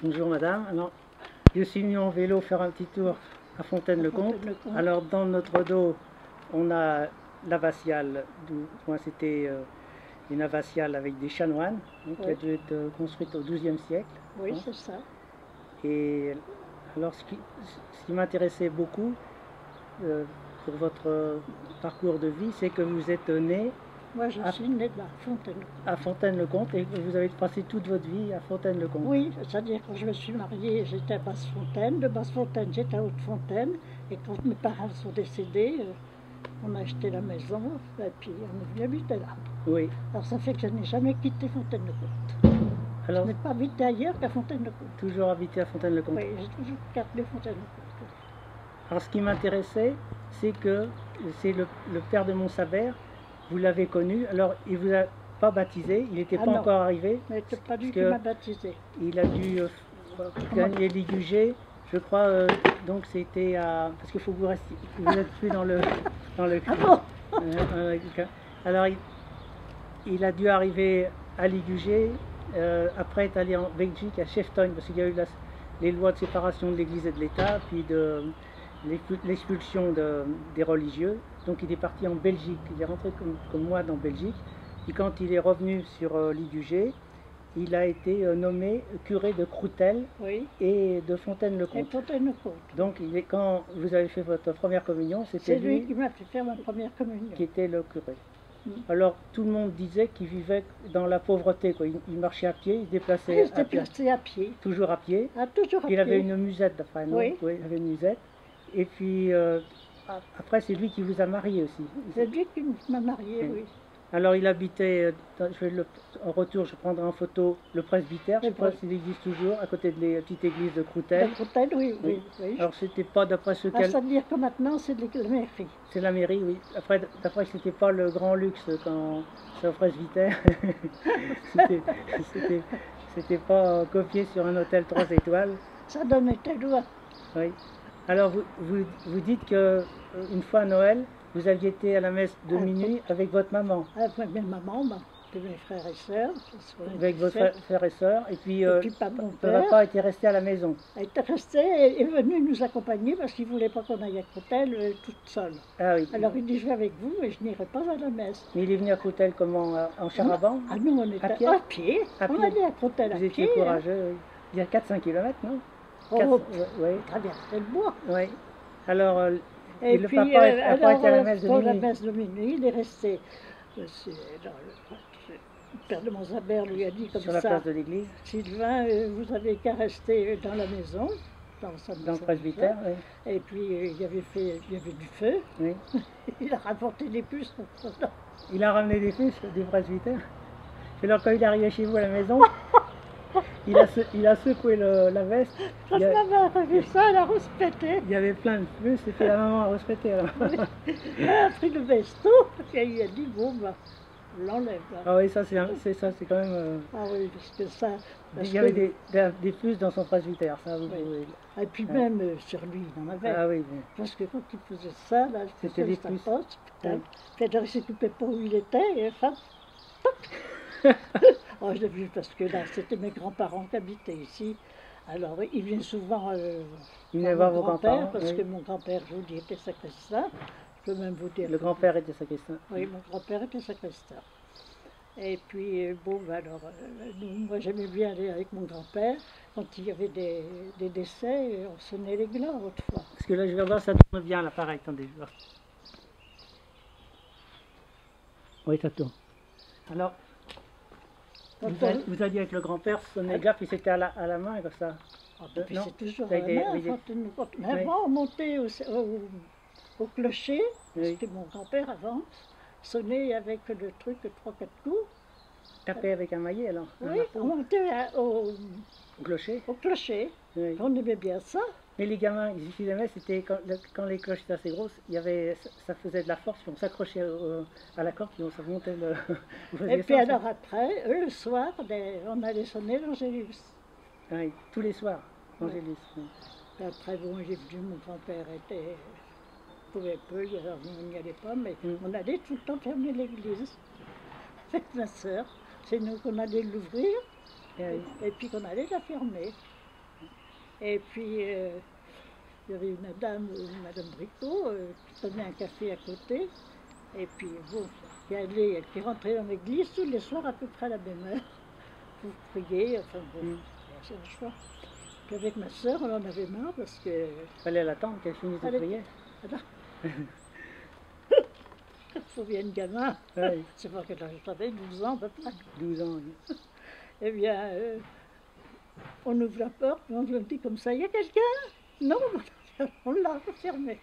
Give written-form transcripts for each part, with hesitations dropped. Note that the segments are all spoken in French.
Bonjour madame. Alors, je suis venu en vélo faire un petit tour à Fontaine-le-Comte. Alors dans notre dos, on a l'abbatiale, moi c'était une abbatiale avec des chanoines, qui a dû être construite au XIIe siècle. Oui, c'est ça. Et alors ce qui m'intéressait beaucoup pour votre parcours de vie, c'est que vous êtes né Moi, je suis née là, à Fontaine-le-Comte et que vous avez passé toute votre vie à Fontaine-le-Comte. Oui, c'est-à-dire quand je me suis mariée, j'étais à Basse-Fontaine. De Basse-Fontaine, j'étais à Haute-Fontaine. Et quand mes parents sont décédés, on a acheté la maison et puis on est venu habiter là. Oui. Alors ça fait que je n'ai jamais quitté Fontaine-le-Comte. Alors, je n'ai pas habité ailleurs qu'à Fontaine-le-Comte. Toujours habité à Fontaine-le-Comte. Oui, j'ai toujours gardé Fontaine-le-Comte. Alors ce qui m'intéressait, c'est que c'est le père de Montsabert, vous l'avez connu, alors il ne vous a pas baptisé, il n'était pas non. encore arrivé. Mais c'est pas lui qui m'a baptisé. Il a dû gagner l'IUG, je crois, donc c'était à... Parce qu'il faut que vous restiez, vous n'êtes plus dans le... Ah bon alors il a dû arriver à l'IUG, après être allé en Belgique, à Cheftogne, parce qu'il y a eu les lois de séparation de l'Église et de l'État, puis de l'expulsion des religieux. Donc il est parti en Belgique, il est rentré comme moi dans Belgique. Et quand il est revenu sur l'IUG, il a été nommé curé de Croutelle et de Fontaine-le-Comte. Donc quand vous avez fait votre première communion, c'était lui qui m'a fait faire ma première communion. Qui était le curé. Alors tout le monde disait qu'il vivait dans la pauvreté, quoi. Il marchait à pied, il se déplaçait à pied. Toujours à pied. Ah, toujours à pied. Il avait une musette, enfin, non? Oui. Oui, il avait une musette. Et puis après, c'est lui qui vous a marié aussi. C'est lui qui m'a marié, oui. Alors il habitait, en retour je prendrai en photo le presbytère, je ne sais pas s'il existe toujours, à côté de la petite église de Croutelle. De Croutelle, oui. Alors c'était pas d'après ce qu'elle... Ça veut dire que maintenant c'est la mairie. C'est la mairie, oui. Après que c'était pas le grand luxe quand c'est au presbytère. C'était pas copié sur un hôtel 3 étoiles. Ça donnait tes doigts. Oui. Alors vous dites que une fois à Noël, vous aviez été à la messe de minuit avec votre maman. Avec ma maman, mes frères et sœurs. Avec vos frères et sœurs. Et puis mon papa était resté à la maison. Il était resté et est venu nous accompagner parce qu'il ne voulait pas qu'on aille à Croutelle toute seule. Ah oui. Alors il dit je vais avec vous mais je n'irai pas à la messe. Mais il est venu à Croutelle comment? En char à banc? Ah non, on était à pied. On allait à Croutelle à pied. Vous étiez courageux, oui. Il y a 4-5 km, non? Oui. Traverser le bois. Oui. Alors, et le puis, papa n'a pas été à la messe de minuit. La messe de minuit, il est resté. Le père de Montsabert lui a dit comme ça. Sur la place de l'église. Sylvain, vous n'avez qu'à rester dans la maison. Dans le presbytère, oui. Et puis il y avait du feu. Oui. Il a rapporté des puces. Il a ramené des puces du presbytère. Et alors quand il est arrivé chez vous à la maison, il a secoué la veste. Quand ma mère a vu ça, elle a respecté. Il y avait plein de puces et puis la maman a respecté alors. Elle a pris le veston et il a dit bon bah on l'enlève. Ah oui, ça c'est quand même... Ah oui, parce que ça... il y avait des puces dans son presbytère, ça vous pouvez... Et puis même sur lui, il en avait. Ah oui, oui. Parce que quand il faisait ça, là, c'était des puces. Puis il ne s'occupait pas où il était, et enfin... Oh, je l'ai vu parce que là, c'était mes grands-parents qui habitaient ici. Alors, il vient souvent il venait voir vos grands-pères, parce que mon grand-père, je vous dis, était sacristain. Je peux même vous dire. Le grand-père était sacristain. Oui, mon grand-père était sacristain. Et puis, bon, alors, moi j'aimais bien aller avec mon grand-père. Quand il y avait des décès, on sonnait les glas autrefois. Parce que là, je vais voir, ça tourne bien, là, pareil, attendez. Oui, ça tourne. Alors, vous alliez avec le grand-père sonner les glas, puis c'était à la main, comme ça. Ah, puis c'est toujours à la main, mais avant, on montait au clocher, parce que mon grand-père, avant, sonnait avec le truc 3-4 coups. Taper avec un maillet, alors? Oui, on montait au clocher. Au clocher. Oui. On aimait bien ça. Mais les gamins, ils utilisaient, c'était quand les cloches étaient assez grosses, ça faisait de la force, puis on s'accrochait à la corde, puis on se montait le... Et puis alors après, le soir, on allait sonner l'Angélus. Oui, tous les soirs, l'Angélus. Oui. Après, bon, j'ai vu mon grand-père pouvait peu, alors on n'y allait pas, mais on allait tout le temps fermer l'église. Avec ma soeur, c'est nous qu'on allait l'ouvrir, et puis qu'on allait la fermer. Et puis, il y avait une dame, Madame Bricot, qui prenait un café à côté. Et puis, bon, elle qui rentrait dans l'église tous les soirs à peu près à la même heure pour prier. Enfin bon, c'est un choix. Puis avec ma soeur, on en avait marre parce que... Fallait l'attendre qu'elle finisse de prier. Il faut bien une gamin. Ouais. C'est pas que j'avais 12 ans à peu près. 12 ans, oui. Eh bien, on ouvre la porte, on me dit comme ça, il y a quelqu'un? Non, on l'a fermé.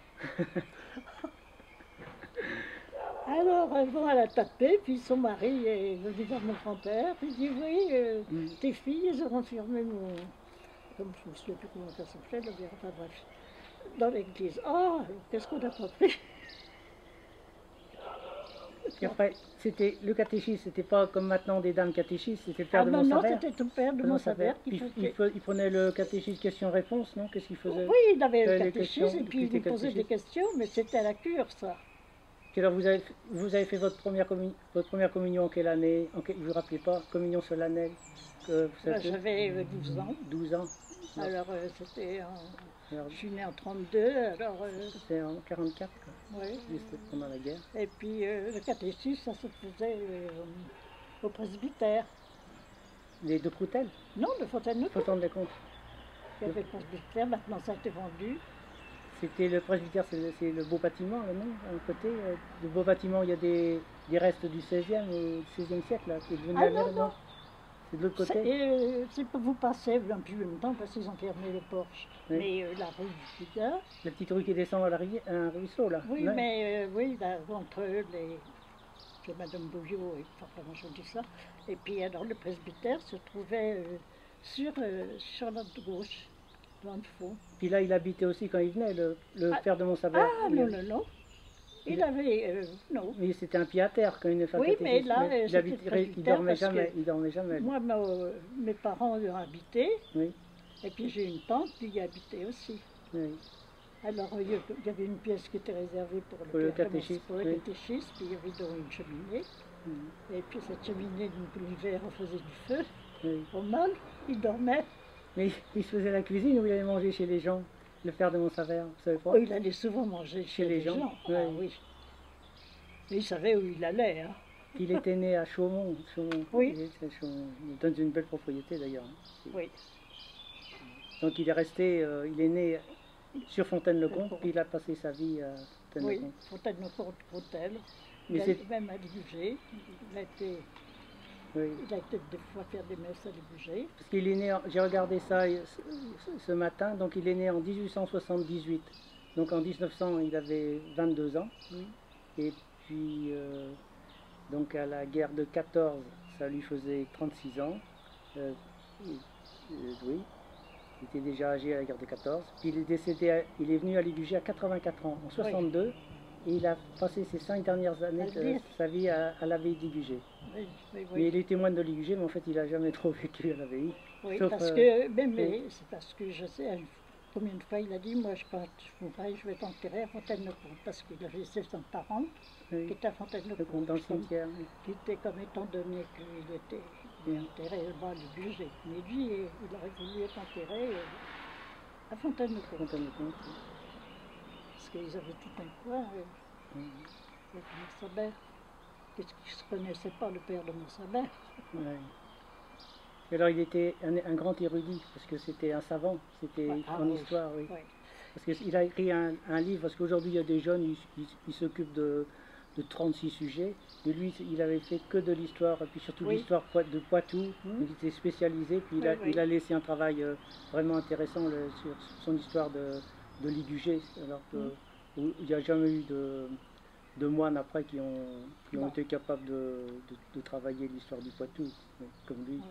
Alors, bon, elle a tapé, puis son mari est venu voir mon grand-père, il dit, oui, tes filles, elles auront fermé mon... Comme je ne me souviens plus comment ça s'appelait, enfin bref, dans l'église. Oh, alors qu'est-ce qu'on a pas pris? Et après, c'était le catéchisme, c'était pas comme maintenant des dames catéchistes, c'était le père de Montsabert. Non, c'était ton père de Montsabert qui faisait... Il prenait le catéchisme questions-réponses, non? Qu'est-ce qu'il faisait? Oui, il avait le catéchisme et puis il nous posait des questions, mais c'était à la cure, ça. Et alors vous avez fait votre première communion en quelle année? Vous ne vous rappelez pas? Communion solennelle? J'avais 12 ans. 12 ans. Alors c'était je suis née en 32, alors... C'était en 44, oui. Juste pendant la guerre. Et puis le catéchisme, ça se faisait au presbytère. Les de Croutelles? Non, de Fontaine-le-Comte. Fontaine-le-Comte. Il y avait le presbytère, maintenant ça a été vendu. C'était le presbytère, c'est le beau bâtiment, là, non? À un côté, le beau bâtiment, il y a des restes du 16e ou 16e siècle, là, qui est devenu non. C'est de l'autre côté? C'est pour vous passer depuis longtemps parce qu'ils ont fermé le porche. Oui. Mais la rue du Putain... La petite rue qui descend à la rivière, un ruisseau, là? Oui, ouais. Mais oui, là, entre les... C'est Madame Bouviot, et enfin, je dis ça. Et puis alors le presbytère se trouvait sur notre gauche, dans le fond. Puis là, il habitait aussi quand il venait, le père de Montsabert. Ah, non. Il avait... non. Mais c'était un pied à terre quand il ne fait Oui, mais là, il dormait jamais. Moi, mes parents y ont habité. Oui. Et puis j'ai une tante qui y habitait aussi. Oui. Alors il y avait une pièce qui était réservée pour le catéchisme, puis il y avait donc une cheminée. Et puis cette cheminée, l'hiver, on faisait du feu. Oui. Au mal, il dormait. Mais il se faisait la cuisine ou il allait manger chez les gens? Le père de Montsabert, vous savez pas? Oh, il allait souvent manger chez les gens. Oui. Ah, oui. Et il savait où il allait. Hein. Il était né à Chaumont. Oui. Dans une belle propriété d'ailleurs. Oui. Donc il est resté, il est né sur Fontaine-le-Comte, puis il a passé sa vie à Fontaine-le-Comte. Oui, Fontaine-le-Comte, Croutelle. Il a été même à Ligugé. Il a été des fois faire des messes à Ligugé. Parce qu'il est né, j'ai regardé ça ce matin, donc il est né en 1878. Donc en 1900, il avait 22 ans. Oui. Et puis, donc à la guerre de 14, ça lui faisait 36 ans. Oui, il était déjà âgé à la guerre de 14. Puis il est décédé, il est venu à Ligugé à 84 ans, en 62. Oui. Et il a passé ses 5 dernières années de sa vie à l'abbaye de Ligugé. Oui. Mais il était moine de Ligugé, mais en fait il n'a jamais trop vécu à l'abbaye. Oui, parce que, c'est parce que je sais combien de fois il a dit, moi quand je mourrai, je vais t'enterrer à Fontaine-le-Comte, parce qu'il avait ses parents qui étaient à Fontaine-le-Comte, dans le cimetière. Qui était comme étant donné qu'il était enterré au bas du budget. Mais lui, il aurait voulu être enterré à Fontaine-le-Comte. Parce qu'ils avaient tout un coin avec Montsabert. Parce qu'ils ne se connaissaient pas, le père de Montsabert. Ouais. Alors il était un grand érudit, parce que c'était un savant, c'était en histoire, oui. Ouais. Parce qu'il a écrit un livre, parce qu'aujourd'hui il y a des jeunes, ils s'occupent de 36 sujets, mais lui il avait fait que de l'histoire, et puis surtout l'histoire de Poitou, il était spécialisé, puis il a laissé un travail vraiment intéressant sur son histoire de Ligugé, alors qu'il n'y a jamais eu de moines après qui ont été capables de travailler l'histoire du Poitou, comme lui. Oui.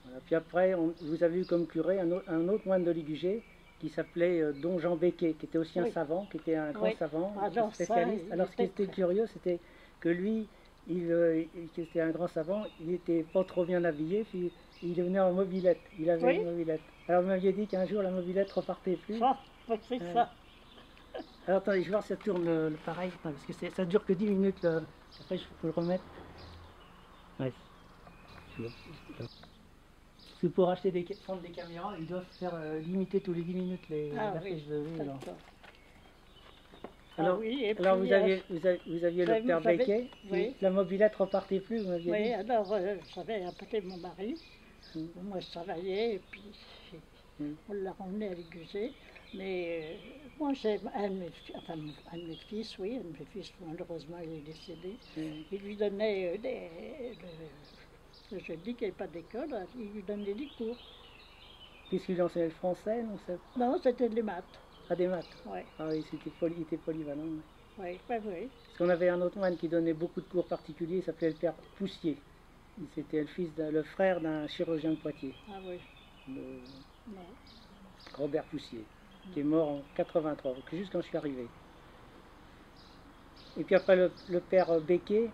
Voilà. Puis après, vous avez eu comme curé un autre moine de Ligugé qui s'appelait Don Jean Becquet, qui était aussi un savant, qui était un grand savant, spécialiste. Alors ce qui était curieux, c'était que lui, qui était un grand savant, il n'était pas trop bien habillé, puis il venait en mobilette, il avait une mobilette. Alors vous m'aviez dit qu'un jour la mobilette repartait plus. Ça. Alors attendez, je vais voir si ça tourne le pareil, parce que ça dure que 10 minutes, après il faut le remettre. Ouais. C'est pour acheter prendre des caméras, ils doivent faire limiter tous les 10 minutes Ah la oui, fiche de vie. Alors, d'accord. alors, Oui, et alors puis, vous aviez le père j'avais- Becquet, oui. la mobilette repartait plus, vous m'aviez oui, dit. alors j'avais appelé mon mari. Mm. Moi, je travaillais et puis Mm. on l'a ramené à l'Igusé. Mais moi, j'ai un de mes fils, enfin, un de mes fils, oui, un de mes fils, malheureusement, il est décédé. Mm. Il lui donnait le jeudi qu'il n'y avait pas d'école, il lui donnait des cours. Puisqu'il enseignait le français, non c'est... Non, c'était des maths. Ah, des maths. Oui, Ah oui, il était polyvalent. Ouais. oui, oui. Parce qu'on avait un autre moine qui donnait beaucoup de cours particuliers, il s'appelait le père Poussier. C'était le frère d'un chirurgien de Poitiers, Ah oui, non. Robert Poussier, qui est mort en 83, juste quand je suis arrivé. Et puis après le père Becquet,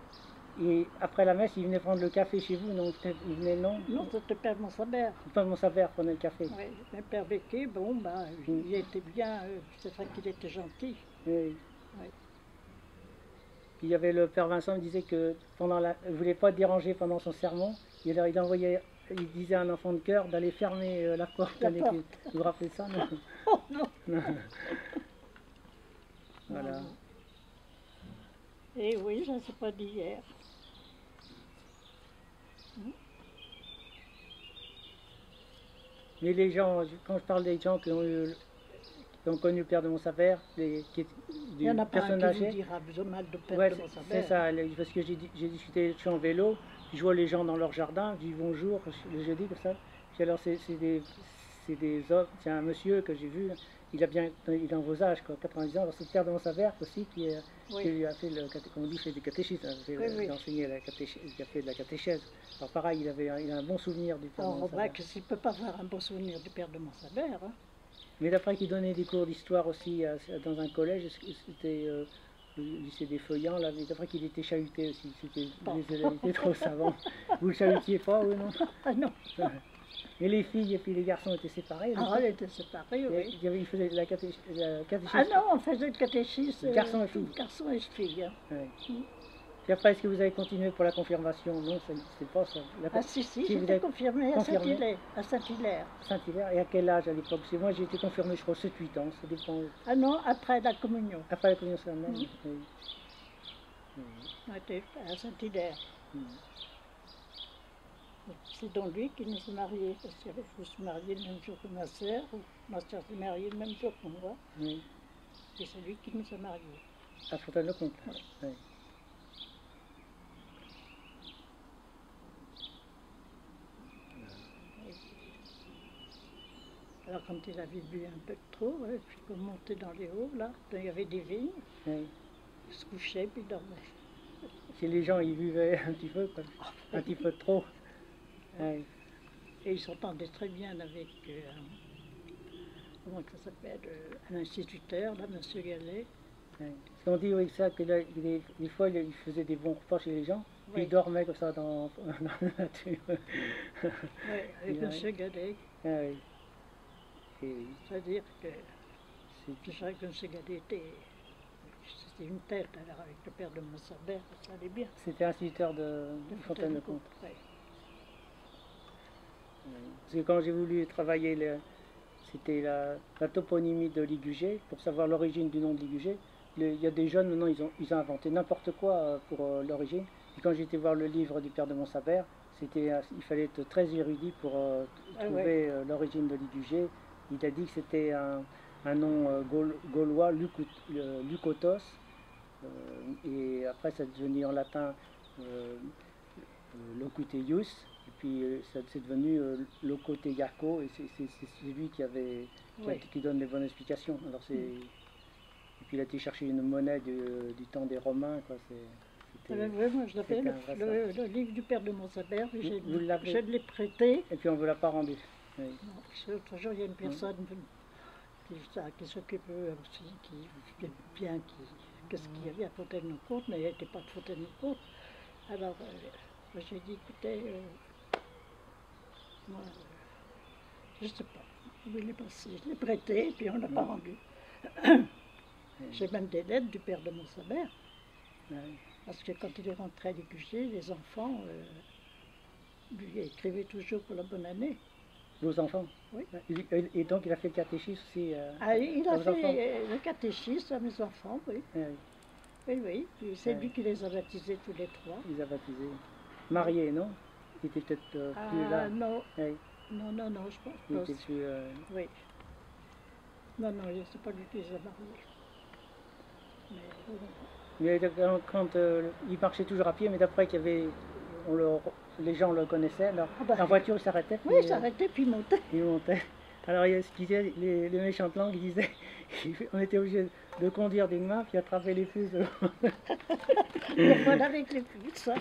et après la messe, il venait prendre le café chez vous, non? Il venait, non? Non, c'était Père Montsabert. Pas mon savoir prenait le café. Oui, le Père Becquet, bon, bah, il était bien, c'est vrai qu'il était gentil. Oui. Oui. Puis il y avait le père Vincent, il disait que il ne voulait pas déranger pendant son sermon. Il disait à un enfant de cœur d'aller fermer la porte. La porte. Vous vous rappelez ça, non? Oh non. Voilà. Et oui, ça ne s'est pas dit hier. Mais les gens, quand je parle des gens qui ont connu le père de Montsabert, Il n'y en a pas un personnes qui vous âgées, dira besoin mal de Père ouais, de c'est Montsabert. ça, parce que j'ai discuté, je suis en vélo, puis je vois les gens dans leur jardin, je dis bonjour, le jeudi comme ça. Puis alors c'est des hommes, c'est un monsieur que j'ai vu, il est en vos âges, quoi, 90 ans, alors c'est le père de Montsabert aussi qui lui a fait comme on dit, fait du catéchisme, il a enseigné il a fait de la catéchèse. Alors pareil, il a un bon souvenir du père de On Montsabert. voit que s'il ne peut pas faire un bon souvenir du Père de Montsabert, hein. Mais d'après qu'il donnait des cours d'histoire aussi dans un collège, c'était le lycée des Feuillants, là, mais d'après qu'il était chahuté aussi, les élèves étaient trop savants. Vous le chahutiez pas, oui, non? Ah non. Et les filles et puis les garçons étaient séparés. Ah, elle était séparée, oui. Il faisait la catéchèse. Ah non, on faisait le catéchisme. Garçon et filles. Garçon et filles. Hein. Ouais. Puis après, est-ce que vous avez continué pour la confirmation? Non, c'est pas ça. Ah si, vous j'étais avez confirmée à confirmé Saint-Hilaire. À Saint-Hilaire. Saint-Hilaire, et à quel âge à l'époque? Parce que moi j'ai été confirmé, je crois, 7-8 ans, ça dépend. Ah non, après la communion. Après la communion solennelle, Mhm. oui. On était à Saint-Hilaire. C'est donc lui qui nous a mariés, parce que je me suis mariée le même jour que ma sœur s'est mariée le même jour que moi, Oui. et c'est lui qui nous a mariés. À Fontaine-le-Comte. Oui. Oui. Alors quand il avait bu un peu trop, puis qu'on montait dans les hauts, là, il y avait des vignes, Oui. il se couchait puis il dormait. Si les gens ils buvaient un petit peu, quoi. Un petit peu trop. Oui. Et il s'entendait très bien avec, comment ça s'appelle, un instituteur, là, M. Gallet. Oui. Parce qu'on dit oui, ça, que là, des fois il faisait des bons repas chez les gens, puis Oui. il dormait comme ça dans la nature. Oui, avec Oui. M. Gallet. Ah oui. Et oui. C'est-à-dire que C'est- je savais que M. Gallet c'était une tête alors avec le père de Montsabert, ça allait bien. C'était instituteur de De Fontaine-le-Comte. Oui. Oui. Parce que quand j'ai voulu travailler, c'était la toponymie de Ligugé, pour savoir l'origine du nom de Ligugé. Il y a des jeunes, maintenant, ils ont inventé n'importe quoi pour l'origine. Et quand j'étais voir le livre du père de Montsabert, il fallait être très érudit pour trouver l'origine de Ligugé. Il a dit que c'était un nom gaulois, Lucotos, et après ça est devenu en latin Locuteius, et puis c'est devenu Locoteiaco, et c'est lui qui donne les bonnes explications. Alors et puis il a été chercher une monnaie du temps des Romains, quoi. Moi je l'appelle le livre du père de Montsabert, Vous je l'ai prêté. Et puis on ne vous l'a pas rendu. Oui. L'autre jour, il y a une personne qui s'occupe aussi, qui vient bien, qu'est-ce qu'il y avait à Fontaine-le-Comte, mais elle n'était pas de Fontaine-le-Comte. Alors, moi, j'ai dit, écoutez, moi, je ne sais pas, où il est passé. Je l'ai prêté, et puis on ne l'a pas rendu. J'ai même des lettres du père de Montsabert, parce que quand il est rentré à l'Igugier, les enfants lui écrivaient toujours pour la bonne année. Vos enfants? Oui. Et donc il a fait le catéchisme aussi Il à a vos enfants? fait le catéchisme à mes enfants, oui. Ah oui, Oui, oui. Puis c'est Ouais. lui qui les a baptisés tous les trois. il les a baptisés. Mariés, non? Il était peut-être plus là. Non, Oui, non, non, non, je pense il pas. était plus. Oui. Non, non, c'est pas lui qui les a mariés. Mais, Mais quand il marchait toujours à pied, mais d'après qu'il y avait, les gens le connaissaient, alors Ah bah, en voiture il s'arrêtait, oui, il s'arrêtait puis il montait. il montait. Alors il y a ce qu'ils disaient, les méchantes langues, ils disaient, on était obligé de conduire d'une main puis attraper les puces. Il voilà avec les pouces. Hein.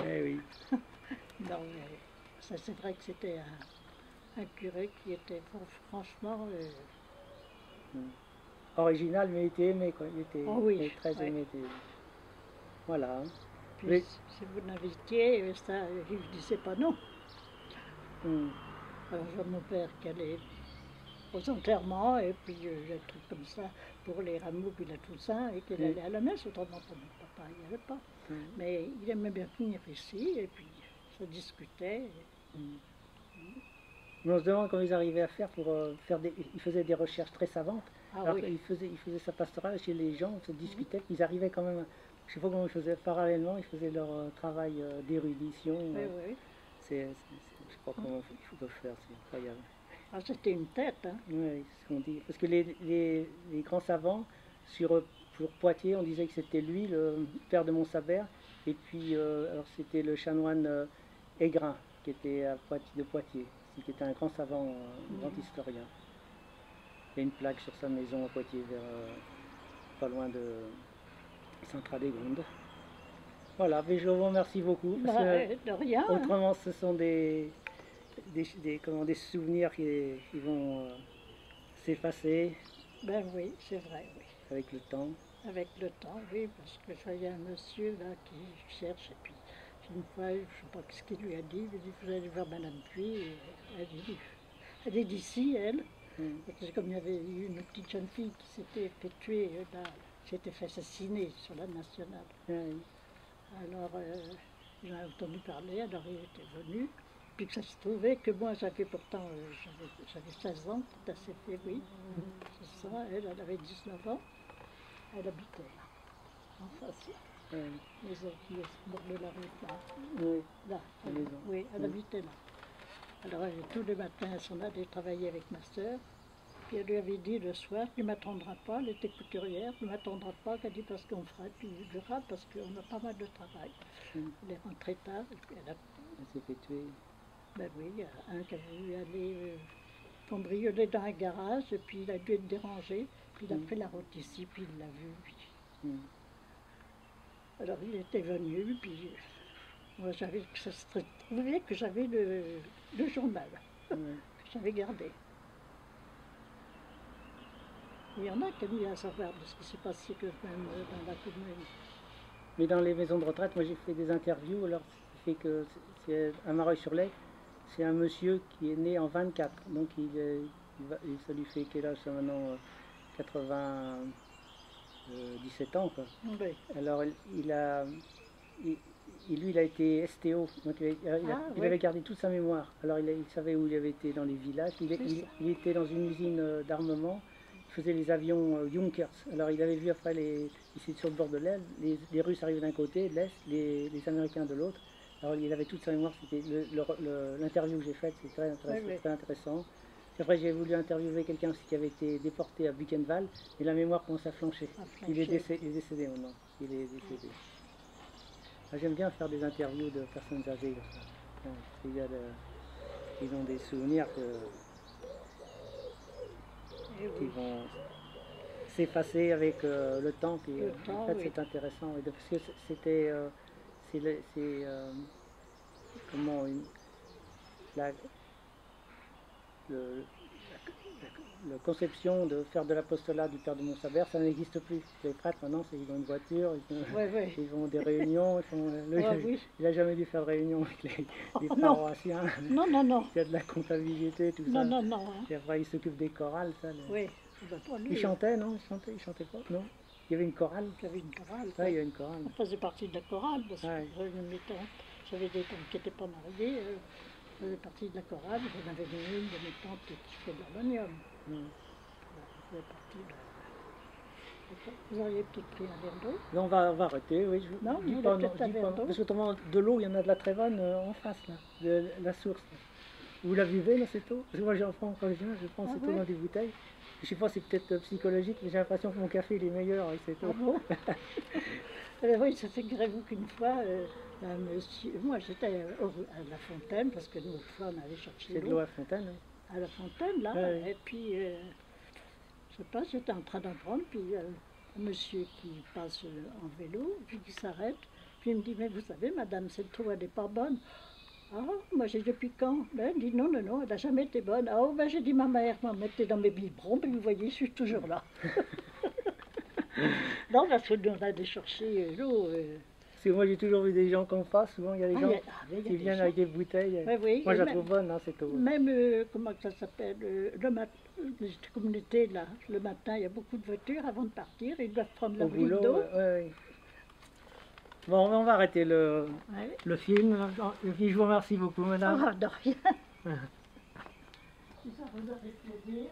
Eh oui. Non, mais ça c'est vrai que c'était un curé qui était franchement. Original, mais il était aimé, quoi. Il était, Oh oui, il était très ouais. aimé. Voilà. Puis Mais- si vous l'invitiez, ça, il ne disait pas non. Hmm. Alors je vois mon père qui allait aux enterrements et puis des trucs comme ça pour les rameaux puis la Toussaint et qu'il Oui. allait à la messe, autrement pour mon papa il n'y allait pas. Hmm. Mais il aimait bien venir ici et puis ça discutait. Mais on se demande comment ils arrivaient à faire pour faire des. Ils faisaient des recherches très savantes. Ah Alors oui, ils faisaient sa pastorale chez les gens, se discutaient, puis ils arrivaient quand même. Je sais pas comment ils faisaient parallèlement, ils faisaient leur travail d'érudition. oui, oui. Je sais pas comment il faut le faire, c'est incroyable. Ah, c'était une tête, hein. Oui, c'est ce qu'on dit. Parce que les grands savants, pour Poitiers, on disait que c'était lui, le père de Montsabert, et puis alors c'était le chanoine Aigrin, qui était de Poitiers, qui était un grand savant, un grand historien. Il y a une plaque sur sa maison à Poitiers, pas loin de Saint-Radégonde. Voilà, mais je vous remercie beaucoup. Parce que De rien. Hein. autrement, ce sont des souvenirs qui vont s'effacer Ben oui, c'est vrai, oui. avec le temps. Avec le temps, oui, parce que je voyais un monsieur là qui cherche, et puis une fois, je ne sais pas ce qu'il lui a dit, il lui a dit, vous allez voir Madame Puy, et elle est d'ici, elle. Parce que comme il y avait eu une petite jeune fille qui s'était fait tuer, là, qui s'était fait assassiner sur la nationale. Oui. Alors, il a entendu parler, alors il était venu, puis que ça se trouvait que moi j'avais pourtant, j'avais 16 ans, tout à fait, oui, c'est ça, elle avait 19 ans. Elle habitait là, en face, Oui. maison qui est au bord de la rue, là. Oui. Là, La maison. oui, elle Oui. habitait là. Alors tous les matins, elle s'en allait travailler avec ma soeur. Puis elle lui avait dit le soir, tu ne m'attendras pas, elle était couturière, tu ne m'attendras pas, qu'elle dit parce qu'on fera, tu verras, parce qu'on a pas mal de travail. Elle est rentrée tard, et puis elle a, Elle s'est fait tuer. ben oui, il y a un qui a voulu aller cambrioler dans un garage, et puis il a dû être dérangé, puis il a pris la route ici, puis il l'a vu, puis alors il était venu, puis moi ça se trouvait que j'avais le journal que j'avais gardé. Il y en a qui ont mis à savoir de ce qui s'est passé que même dans la commune. Mais dans les maisons de retraite, moi j'ai fait des interviews, alors ça fait que c'est à Mareuil-sur-Lay, c'est un monsieur qui est né en 24, donc ça lui fait quel âge ça maintenant 97 ans quoi. Oui. Alors lui il a été STO, donc il oui. avait gardé toute sa mémoire. Alors il savait où il avait été dans les villages, il était dans une usine d'armement, il faisait les avions Junkers. Alors il avait vu après, ici sur le bord de l'Elbe, les Russes arrivaient d'un côté, de l'Est, les Américains de l'autre. Alors il avait toute sa mémoire, c'était l'interview que j'ai faite, c'est très intéressant. Puis après j'ai voulu interviewer quelqu'un aussi qui avait été déporté à Buchenwald, et la mémoire commence à flancher. Il est décédé maintenant, il est décédé. J'aime bien faire des interviews de personnes âgées comme ça. Ils ont des souvenirs qui vont s'effacer avec le temps. Puis, en fait, c'est intéressant. Parce que c'était comment la conception de faire de l'apostolat du père de Montsabert, ça n'existe plus. Les prêtres maintenant, ils ont une voiture, ils font des réunions. Il n'a jamais dû faire de réunion avec les paroissiens. Non, non, non. Il y a de la comptabilité, tout ça. Non, non, non. Hein. Et après, il s'occupe des chorales. Ça, oui. Il chantait, non? Il chantait pas? Non? Il y avait une chorale? Il y avait une chorale. Oui, il y a une chorale. On faisait partie de la chorale, parce que j'avais des gens qui n'étaient pas mariés. faisait partie de la chorale, j'en avais une de mes tantes qui fait de l'harmonium. Mm. Elle faisait partie de... Vous auriez peut-être pris un verre d'eau? Là, on va arrêter, oui. Non, dis vous pas, voulez peut-être un dis verre pas, d'eau? parce que autrement, de l'eau, il y en a de la Trévanne en face, là, de la source. Là. Vous la vivez dans cette eau? Parce que moi, j'en prends quand je viens, je prends cette eau dans des bouteilles. Je sais pas, c'est peut-être psychologique, mais j'ai l'impression que mon café il est meilleur avec cette eau. Ah bon? Oui, ça figurez-vous qu'une fois, un monsieur, moi j'étais à la fontaine, parce que nous, autrefois, on allait chercher C'est de l'eau à Fontaine. Hein. à la fontaine, là, Ouais. et puis, je sais pas, j'étais en train d'en prendre, puis un monsieur qui passe en vélo, puis qui s'arrête, puis il me dit, mais vous savez, madame, cette eau, elle n'est pas bonne. Ah, moi j'ai dit, depuis quand? Ben, il dit, non, non, non, elle n'a jamais été bonne. Ah, oh, ben j'ai dit, ma mère m'en mettait dans mes biberons, puis vous voyez, je suis toujours là. Non, parce que nous, on allait chercher l'eau. Parce que moi, j'ai toujours vu des gens qu'on passe, souvent, il y a des gens Il y a qui des viennent gens. avec des bouteilles. Oui, oui, Moi, je la même- trouve bonne, hein, cette eau. Même, comment ça s'appelle, les communautés, là, le matin, il y a beaucoup de voitures avant de partir, ils doivent prendre Au leur litre boulot, d'eau. ouais. Bon, on va arrêter Ouais. le film. Et puis, je vous remercie beaucoup, madame. Ah, de rien. Si ça vous a fait plaisir.